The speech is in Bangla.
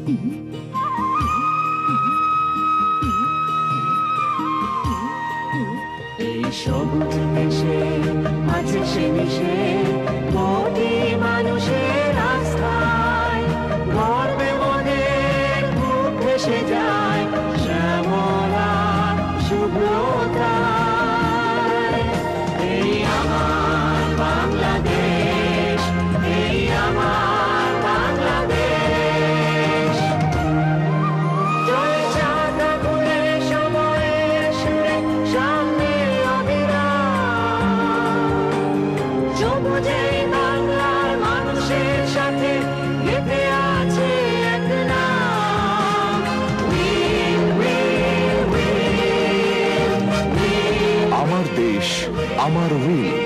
এই সবুজ দেশে আছে সে মিশে কোটি মানুষের আস্থায়, গর্বে মনের বুক ভেসে যায় শ্যামলা শুভ্রতায়। এই আমার বাংলাদেশ, এই আমার বাংলাদেশ। চলছে আগুনে সময়ের সুরে সামনে অবিরাম, সবুজে বাংলার মানুষের সাথে গেঁথে আছে এক নাম। We'll, we'll, we'll, we'll, we'll। আমার দেশ, আমার উইল।